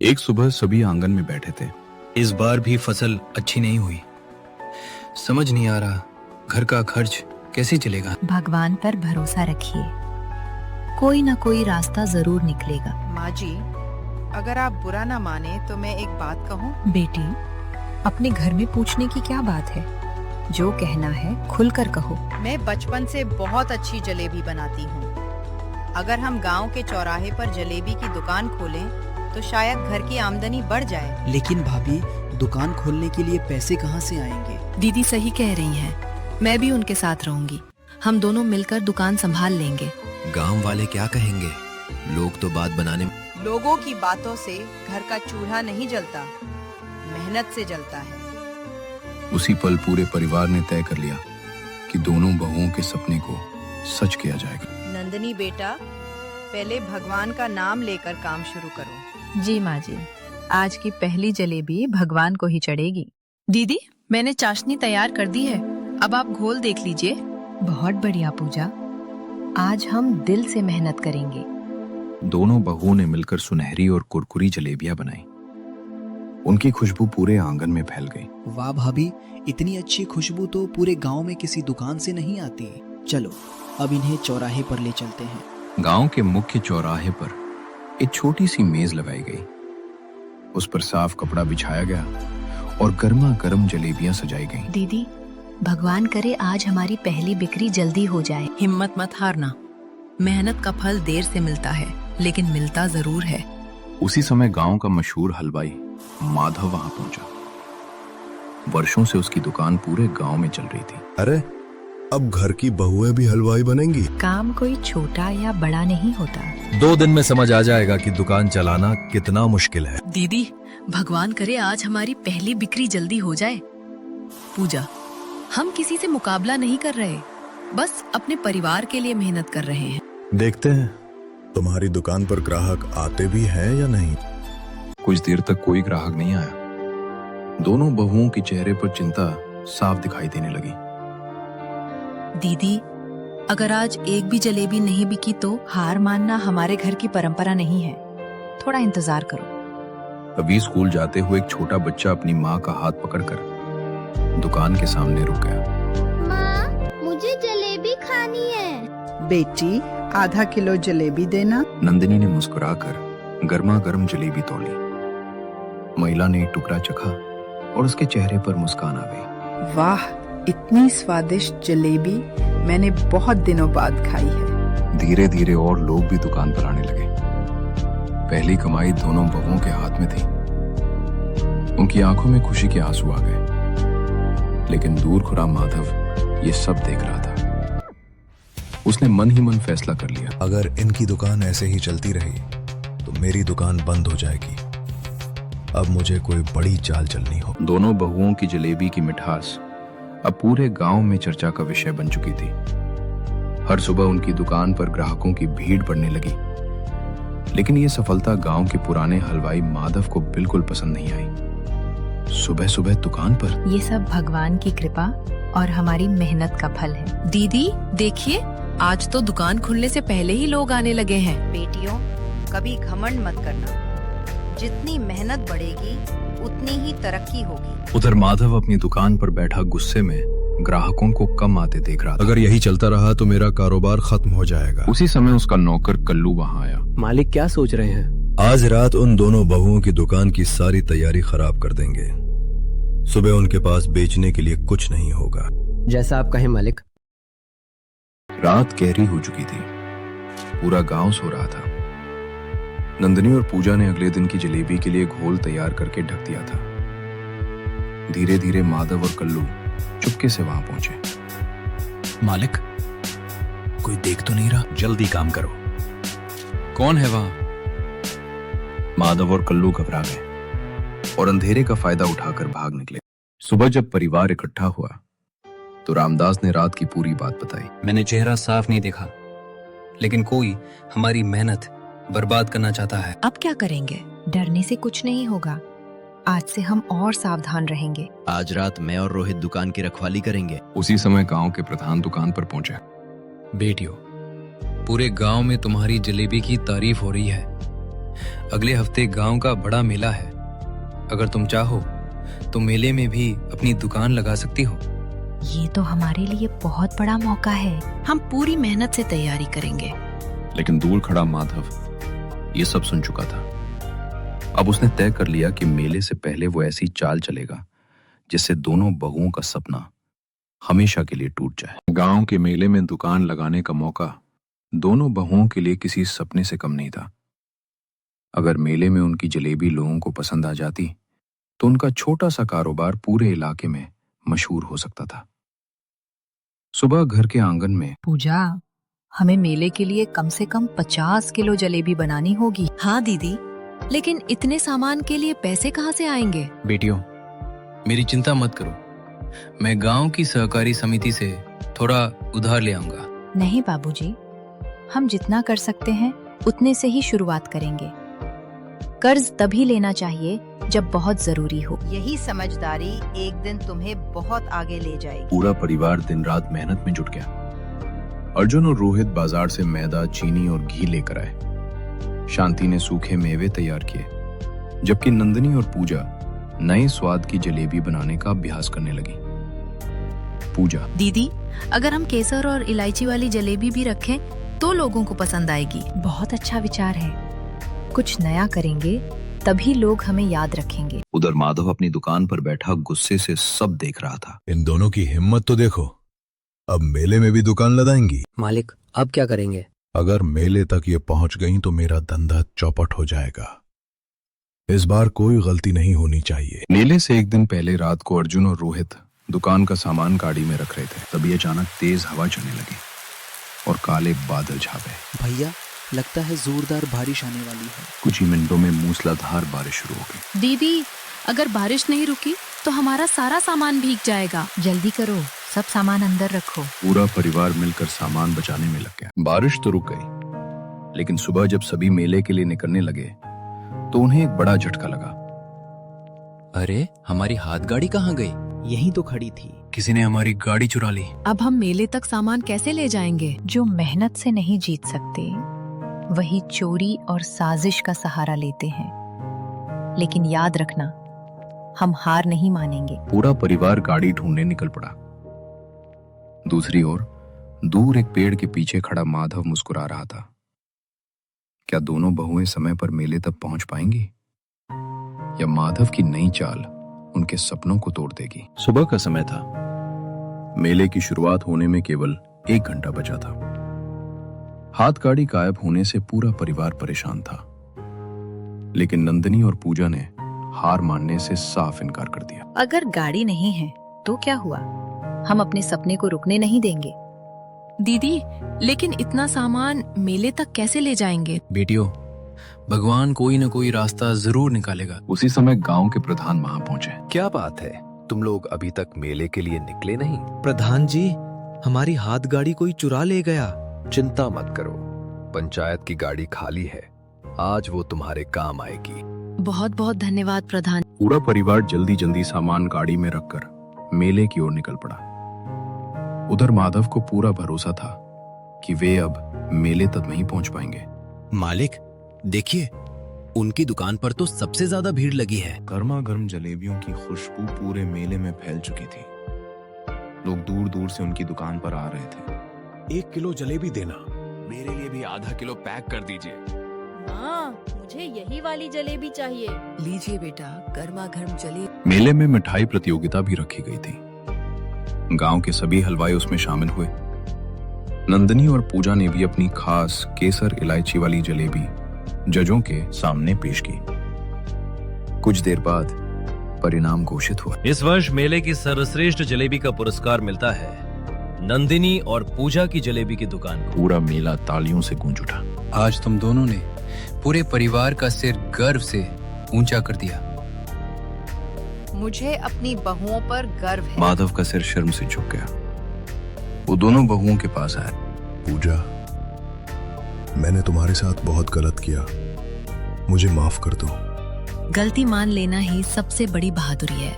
एक सुबह सभी आंगन में बैठे थे। इस बार भी फसल अच्छी नहीं हुई। समझ नहीं आ रहा घर का खर्च कैसे चलेगा। भगवान पर भरोसा रखिए, कोई ना कोई रास्ता जरूर निकलेगा। माँ जी, अगर आप बुरा ना माने तो मैं एक बात कहूँ। बेटी, अपने घर में पूछने की क्या बात है? जो कहना है खुलकर कहो। मैं बचपन से बहुत अच्छी जलेबी बनाती हूँ। अगर हम गांव के चौराहे पर जलेबी की दुकान खोलें तो शायद घर की आमदनी बढ़ जाए। लेकिन भाभी, दुकान खोलने के लिए पैसे कहाँ से आएंगे? दीदी सही कह रही हैं। मैं भी उनके साथ रहूंगी। हम दोनों मिलकर दुकान संभाल लेंगे। गांव वाले क्या कहेंगे? लोग तो बात बनाने। लोगों की बातों से घर का चूल्हा नहीं जलता, मेहनत से जलता है। उसी पल पूरे परिवार ने तय कर लिया कि दोनों बहुओं के सपने को सच किया जाएगा। नंदनी बेटा, पहले भगवान का नाम लेकर काम शुरू करो। जी माँ जी, आज की पहली जलेबी भगवान को ही चढ़ेगी। दीदी, मैंने चाशनी तैयार कर दी है, अब आप घोल देख लीजिए। बहुत बढ़िया पूजा, आज हम दिल से मेहनत करेंगे। दोनों बहुओं ने मिलकर सुनहरी और कुरकुरी जलेबियां बनाई। उनकी खुशबू पूरे आंगन में फैल गई। वाह भाभी, इतनी अच्छी खुशबू तो पूरे गांव में किसी दुकान से नहीं आती। चलो अब इन्हें चौराहे पर ले चलते हैं। गांव के मुख्य चौराहे पर एक छोटी सी मेज लगाई गई। उस पर साफ कपड़ा बिछाया गया और गर्मा गर्म जलेबियां सजाई गईं। दीदी, भगवान करे आज हमारी पहली बिक्री जल्दी हो जाए। हिम्मत मत हारना, मेहनत का फल देर से मिलता है लेकिन मिलता जरूर है। उसी समय गांव का मशहूर हलवाई माधव वहां पहुंचा। वर्षों से उसकी दुकान पूरे गांव में चल रही थी। अरे, अब घर की बहुएं भी हलवाई बनेंगी। काम कोई छोटा या बड़ा नहीं होता। 2 दिन में समझ आ जाएगा कि दुकान चलाना कितना मुश्किल है। दीदी, भगवान करे आज हमारी पहली बिक्री जल्दी हो जाए। पूजा, हम किसी से मुकाबला नहीं कर रहे, बस अपने परिवार के लिए मेहनत कर रहे हैं। देखते हैं तुम्हारी दुकान पर ग्राहक आते भी हैं या नहीं। कुछ देर तक कोई ग्राहक नहीं आया। दोनों बहुओं के चेहरे पर चिंता साफ दिखाई देने लगी। दीदी, अगर आज एक भी जलेबी नहीं बिकी तो? हार मानना हमारे घर की परंपरा नहीं है, थोड़ा इंतजार करो। अभी स्कूल जाते हुए एक छोटा बच्चा अपनी माँ का हाथ पकड़कर दुकान के सामने रुक गया। माँ, मुझे जलेबी खानी है। बेटी, आधा किलो जलेबी देना। नंदिनी ने मुस्कुराकर गर्मा गर्म जलेबी तोली। महिला ने एक टुकड़ा चखा और उसके चेहरे पर मुस्कान आ गई। वाह, इतनी स्वादिष्ट जलेबी मैंने बहुत दिनों बाद खाई है। धीरे धीरे और लोग भी दुकान पर आने लगे। पहली कमाई दोनों बहुओं के हाथ में थी। उनकी आंखों में खुशी के आंसू आ गए। लेकिन दूर खुरा माधव ये सब देख रहा था। उसने मन ही मन फैसला कर लिया, अगर इनकी दुकान ऐसे ही चलती रही तो मेरी दुकान बंद हो जाएगी। अब मुझे कोई बड़ी चाल चलनी हो। दोनों बहुओं की जलेबी की मिठास अब पूरे गांव में चर्चा का विषय बन चुकी थी। हर सुबह उनकी दुकान पर ग्राहकों की भीड़ बढ़ने लगी। लेकिन ये सफलता गांव के पुराने हलवाई माधव को बिल्कुल पसंद नहीं आई। सुबह सुबह दुकान पर। ये सब भगवान की कृपा और हमारी मेहनत का फल है। दीदी देखिए, आज तो दुकान खुलने से पहले ही लोग आने लगे हैं। बेटियों, कभी घमंड मत करना। जितनी मेहनत बढ़ेगी उतनी ही तरक्की होगी। उधर माधव अपनी दुकान पर बैठा गुस्से में ग्राहकों को कम आते देख रहा था। अगर यही चलता रहा तो मेरा कारोबार खत्म हो जाएगा। उसी समय उसका नौकर कल्लू वहां आया। मालिक क्या सोच रहे हैं? आज रात उन दोनों बहुओं की दुकान की सारी तैयारी खराब कर देंगे। सुबह उनके पास बेचने के लिए कुछ नहीं होगा। जैसा आप कहें मालिक। रात गहरी हो चुकी थी। पूरा गांव सो रहा था। नंदिनी और पूजा ने अगले दिन की जलेबी के लिए घोल तैयार करके ढक दिया था। धीरे धीरे माधव और कल्लू चुपके से वहां पहुंचे। मालिक, कोई देख तो नहीं रहा? जल्दी काम करो। कौन है वहां? माधव और कल्लू घबरा गए और अंधेरे का फायदा उठाकर भाग निकले। सुबह जब परिवार इकट्ठा हुआ तो रामदास ने रात की पूरी बात बताई। मैंने चेहरा साफ नहीं देखा, लेकिन कोई हमारी मेहनत बर्बाद करना चाहता है। अब क्या करेंगे? डरने से कुछ नहीं होगा। आज से हम और सावधान रहेंगे। आज रात मैं और रोहित दुकान की रखवाली करेंगे। उसी समय गांव के प्रधान दुकान पर पहुंचे। बेटियों, पूरे गांव में तुम्हारी जलेबी की तारीफ हो रही है। अगले हफ्ते गांव का बड़ा मेला है। अगर तुम चाहो तो मेले में भी अपनी दुकान लगा सकती हो। ये तो हमारे लिए बहुत बड़ा मौका है। हम पूरी मेहनत से तैयारी करेंगे। लेकिन दूर खड़ा माधव ये सब सुन चुका था। अब उसने तय कर लिया कि मेले से पहले वो ऐसी चाल चलेगा जिससे दोनों बहुओं का सपना हमेशा के लिए टूट जाए। गांव के मेले में दुकान लगाने का मौका दोनों बहुओं के लिए किसी सपने से कम नहीं था। अगर मेले में उनकी जलेबी लोगों को पसंद आ जाती तो उनका छोटा सा कारोबार पूरे इलाके में मशहूर हो सकता था। सुबह घर के आंगन में पूजा, हमें मेले के लिए कम से कम 50 किलो जलेबी बनानी होगी। हाँ दीदी, लेकिन इतने सामान के लिए पैसे कहाँ से आएंगे? बेटियों, मेरी चिंता मत करो, मैं गांव की सहकारी समिति से थोड़ा उधार ले आऊंगा। नहीं बाबूजी, हम जितना कर सकते हैं उतने से ही शुरुआत करेंगे। कर्ज तभी लेना चाहिए जब बहुत जरूरी हो। यही समझदारी एक दिन तुम्हें बहुत आगे ले जाएगी। पूरा परिवार दिन रात मेहनत में जुट गया। अर्जुन और रोहित बाजार से मैदा, चीनी और घी लेकर आए। शांति ने सूखे मेवे तैयार किए, जबकि नंदिनी और पूजा नए स्वाद की जलेबी बनाने का अभ्यास करने लगी। पूजा, दीदी, अगर हम केसर और इलायची वाली जलेबी भी रखें तो लोगों को पसंद आएगी। बहुत अच्छा विचार है। कुछ नया करेंगे तभी लोग हमें याद रखेंगे। उधर माधव अपनी दुकान पर बैठा गुस्से से सब देख रहा था। इन दोनों की हिम्मत तो देखो, अब मेले में भी दुकान लगाएंगी। मालिक, अब क्या करेंगे? अगर मेले तक ये पहुंच गई तो मेरा धंधा चौपट हो जाएगा। इस बार कोई गलती नहीं होनी चाहिए। मेले से एक दिन पहले रात को अर्जुन और रोहित दुकान का सामान गाड़ी में रख रहे थे। तभी अचानक तेज हवा चलने लगी और काले बादल छा गए। भैया, लगता है जोरदार बारिश आने वाली है। कुछ ही मिनटों में मूसलाधार बारिश शुरू हो गई। दीदी, अगर बारिश नहीं रुकी तो हमारा सारा सामान भीग जाएगा। जल्दी करो, सब सामान अंदर रखो। पूरा परिवार मिलकर सामान बचाने में लग गया। बारिश तो रुक गई, लेकिन सुबह जब सभी मेले के लिए निकलने लगे तो उन्हें एक बड़ा झटका लगा। अरे, हमारी हाथ गाड़ी कहाँ गई? यहीं तो खड़ी थी। किसी ने हमारी गाड़ी चुरा ली। अब हम मेले तक सामान कैसे ले जाएंगे? जो मेहनत से नहीं जीत सकते वही चोरी और साजिश का सहारा लेते हैं। लेकिन याद रखना, हम हार नहीं मानेंगे। पूरा परिवार गाड़ी ढूंढने निकल पड़ा। दूसरी ओर दूर एक पेड़ के पीछे खड़ा माधव मुस्कुरा रहा था। क्या दोनों बहुएं समय पर मेले तक पहुंच पाएंगी, या माधव की नई चाल उनके सपनों को तोड़ देगी? सुबह का समय था। मेले की शुरुआत होने में केवल 1 घंटा बचा था। हाथ गाड़ी गायब होने से पूरा परिवार परेशान था, लेकिन नंदिनी और पूजा ने हार मानने से साफ इनकार कर दिया। अगर गाड़ी नहीं है तो क्या हुआ, हम अपने सपने को रुकने नहीं देंगे। दीदी, लेकिन इतना सामान मेले तक कैसे ले जाएंगे? बेटियों, भगवान कोई न कोई रास्ता जरूर निकालेगा। उसी समय गांव के प्रधान वहां पहुंचे। क्या बात है, तुम लोग अभी तक मेले के लिए निकले नहीं? प्रधान जी, हमारी हाथ गाड़ी कोई चुरा ले गया। चिंता मत करो, पंचायत की गाड़ी खाली है, आज वो तुम्हारे काम आएगी। बहुत बहुत धन्यवाद प्रधान। पूरा परिवार जल्दी जल्दी सामान गाड़ी में रखकर मेले की ओर निकल पड़ा। उधर माधव को पूरा भरोसा था कि वे अब मेले तक नहीं पहुंच पाएंगे। मालिक, देखिए, उनकी दुकान पर तो सबसे ज्यादा भीड़ लगी है। गर्मा गर्म जलेबियों की खुशबू पूरे मेले में फैल चुकी थी। लोग दूर दूर से उनकी दुकान पर आ रहे थे। 1 किलो जलेबी देना। मेरे लिए भी आधा किलो पैक कर दीजिए। माँ, मुझे यही वाली जलेबी चाहिए। लीजिए बेटा, गर्मा गर्म जलेबी। मेले में मिठाई प्रतियोगिता भी रखी गई थी। गांव के सभी हलवाई उसमें शामिल हुए। नंदिनी और पूजा ने भी अपनी खास केसर इलायची वाली जलेबी जजों के सामने पेश की। कुछ देर बाद परिणाम घोषित हुआ। इस वर्ष मेले की सर्वश्रेष्ठ जलेबी का पुरस्कार मिलता है नंदिनी और पूजा की जलेबी की दुकान को। पूरा मेला तालियों से गूंज उठा। आज तुम दोनों ने पूरे परिवार का सिर गर्व से ऊंचा कर दिया। मुझे अपनी बहुओं पर गर्व है। माधव का सिर शर्म से झुक गया। वो दोनों बहुओं के पास आए। पूजा, मैंने तुम्हारे साथ बहुत गलत किया, मुझे माफ कर दो। गलती मान लेना ही सबसे बड़ी बहादुरी है।